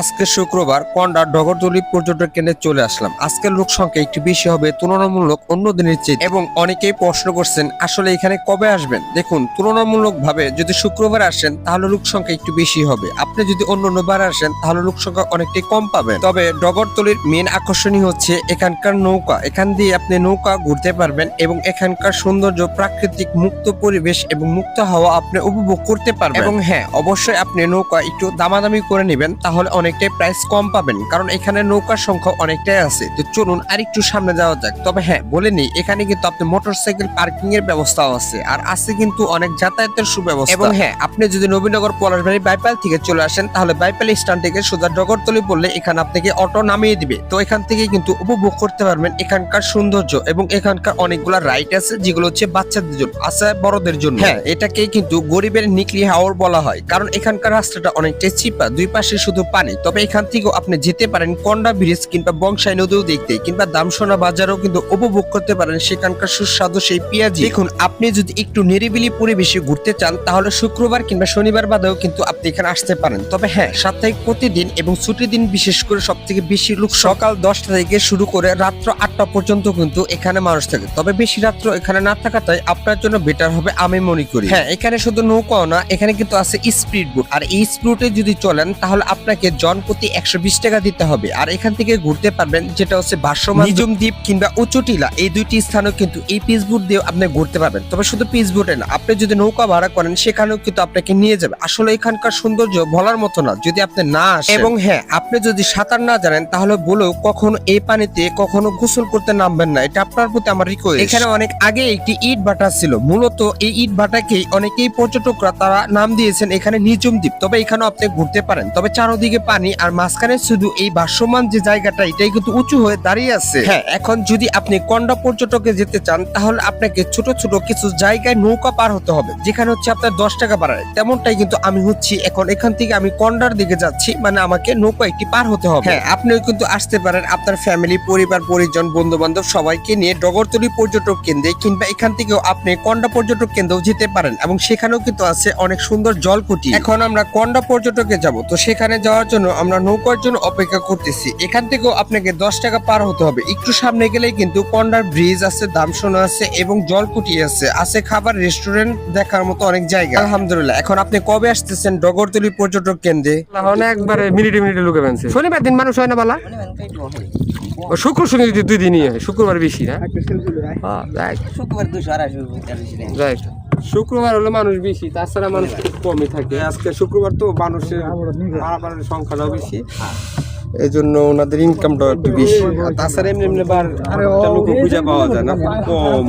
আজকে শুক্রবার কন্ডা ডগরতলি পর্যটক কেন্দ্রে চলে আসলাম। আজকের লোক সংখ্যা একটু বেশি হবে তুলনামূলক অন্য দিনের চেয়ে, এবং অনেকেই প্রশ্ন করছেন আসলে এখানে কবে আসবেন। দেখুন, তুলনামূলক ভাবে যদি শুক্রবার আসেন তাহলে লোক সংখ্যা একটু বেশি হবে। আপনি যদি অন্য বার আসেন তাহলে লোক সংখ্যা অনেকটাই কম পাবেন। তবে ডগরতলির মেন আকর্ষণীয় হচ্ছে এখানকার নৌকা। এখান দিয়ে আপনি নৌকা ঘুরতে পারবেন এবং এখানকার সৌন্দর্য, প্রাকৃতিক মুক্ত পরিবেশ এবং মুক্ত হাওয়া আপনি উপভোগ করতে পারবেন। এবং হ্যাঁ, অবশ্যই আপনি নৌকা একটু দামাদামি করে নেবেন, তাহলে অনেকটাই প্রাইস কম পাবেন, কারণ এখানে নৌকার সংখ্যা অনেকটাই আছে। তো চলুন আর একটু সামনে যাওয়া যাক। তবে হ্যাঁ, বলে নেই এখানে কিন্তু আপনি মোটরসাইকেল পার্কিং এর ব্যবস্থাও আছে, আর আছে কিন্তু অনেক যাতায়াতের সুব্যবস্থা। এবং হ্যাঁ, আপনি যদি নবীনগর পলাশবাড়ি বাইপাল থেকে চলে আসেন তাহলে বাইপাল স্ট্যান্ড থেকে সোজা ডগরতলি বললে এখানে আপনাকে অটো নামিয়ে দিবে। তো এখান থেকে কিন্তু উপভোগ করতে পারবেন এখানকার সৌন্দর্য, এবং এখানকার অনেকগুলা রাইড আছে যেগুলো হচ্ছে বাচ্চাদের জন্য, আছে বড়দের জন্য। হ্যাঁ, এটাকেই কিন্তু গরিবের নিকলি হাওর বলা হয়, কারণ এখানকার রাস্তাটা অনেকটাই চিপা, দুই পাশে শুধু পানি। তবে এখান থেকেও আপনি যেতে পারেন কন্ডা ব্রিজ কিংবা বংশাই নদীও দেখতে, কিংবা দামসোনা বাজারও কিন্তু উপভোগ করতে পারেন সেখানকার সুস্বাদু সেই পেঁয়াজি। দেখুন, আপনি যদি একটু নিরিবিলি পরিবেশে ঘুরতে চান তাহলে শুক্রবার কিংবা শনিবার বাদেও কিন্তু আপনি এখানে আসতে পারেন। তবে হ্যাঁ, সাপ্তাহিক প্রতিদিন এবং ছুটির দিন বিশেষ করে সব থেকে বেশি লোক সকাল 10টা থেকে শুরু করে রাত্র 8টা পর্যন্ত কিন্তু এখানে মানুষ থাকে। তবে বেশি রাত্র এখানে না থাকাটাই আপনার জন্য বেটার হবে আমি মনে করি। হ্যাঁ, এখানে শুধু নৌকাও না, এখানে কিন্তু আছে স্পিড বোট, আর এই স্পিড বোটে যদি চলেন তাহলে আপনাকে জন প্রতি 120 টাকা দিতে হবে। আর এখান থেকে ঘুরতে পারবেন যেটা হচ্ছে ভাসমান নিজুম দ্বীপ কিংবা উঁচুটিলা, এই দুইটি স্থানও কিন্তু এই পিস বোট দিয়ে আপনি ঘুরতে পারবেন। তবে শুধু পিস বোটে না, আপনি যদি নৌকা ভাড়া করেন সেখানেও কিন্তু আপনাকে নিয়ে যাবে। আসলে এখানকার সৌন্দর্য বলার মতো না যদি আপনি না আসেন। এবং হ্যাঁ, আপনি যদি সাঁতার না জানেন তাহলে বলেও কখনো এই পানিতে কখনো গোসল করতে নামবেন না, এটা আপনার প্রতি আমার রিকোয়েস্ট। এখানে অনেক আগে একটি ইট ভাটা ছিল, মূলত এই ইট ভাটাকেই অনেকেই পর্যটকরা তারা নাম দিয়েছেন এখানে নিজুম দ্বীপ। তবে এখানেও আপনি ঘুরতে পারেন, তবে চারদিকে পানি, আর মাঝখানে শুধু এই ভাসমান যে জায়গাটা এটাই কিন্তু উঁচু হয়ে দাঁড়িয়ে আছে। হ্যাঁ, এখন যদি আপনি কন্ডা পর্যটকে যেতে চান তাহলে আপনাকে ছোট ছোট কিছু জায়গায় নৌকা পার হতে হবে, যেখানে হচ্ছে আপনার 10 টাকা বাড়ায়। তেমনটাই কিন্তু আমি হচ্ছি এখন, এখান থেকে আমি কন্ডার দিকে যাচ্ছি, মানে আমাকে নৌকা একটি পার হতে হবে। হ্যাঁ, আপনিও কিন্তু আসতে পারেন আপনার ফ্যামিলি, পরিবার, পরিজন, বন্ধু বান্ধব সবাইকে নিয়ে ডগরতলি পর্যটক কেন্দ্রে, কিংবা এখান থেকেও আপনি কন্ডা পর্যটক কেন্দ্রেও যেতে পারেন, এবং সেখানেও কিন্তু আছে অনেক সুন্দর জলকুটি। এখন আমরা কন্ডা পর্যটকে যাব, তো সেখানে যাওয়ার জন্য আমরা নৌকার জন্য অপেক্ষা করতেছি। এখান থেকেও আপনাকে 10 টাকা পার হতে হবে। একটু সামনে গেলেই কিন্তু কন্ডার ব্রিজ আছে, দামসোনা আছে এবং জলকুটি আছে খাবার, রেস্টুরেন্ট, দেখার মতো অনেক জায়গা। আলহামদুলিল্লাহ। এখন আপনি কবে আসতেছেন ডগরতলি পর্যটক কেন্দ্রে? একবারে মিনিটে মিনিটে লোকে বানছে। শনিবার দিন মানুষ হয় না বালা, শুক্র শনি দুই দিনই হয়, শুক্রবার বেশি না। শুক্রবার হলে মানুষ বেশি, তাছাড়া মানুষ খুব কমই থাকে। আজকে শুক্রবার তো মানুষের পারাপারের সংখ্যাটাও বেশি, এই জন্য ওনাদের ইনকামটাও একটু বেশি। তাছাড়া এমনি বার লোক খুঁজে পাওয়া যায় না, কম।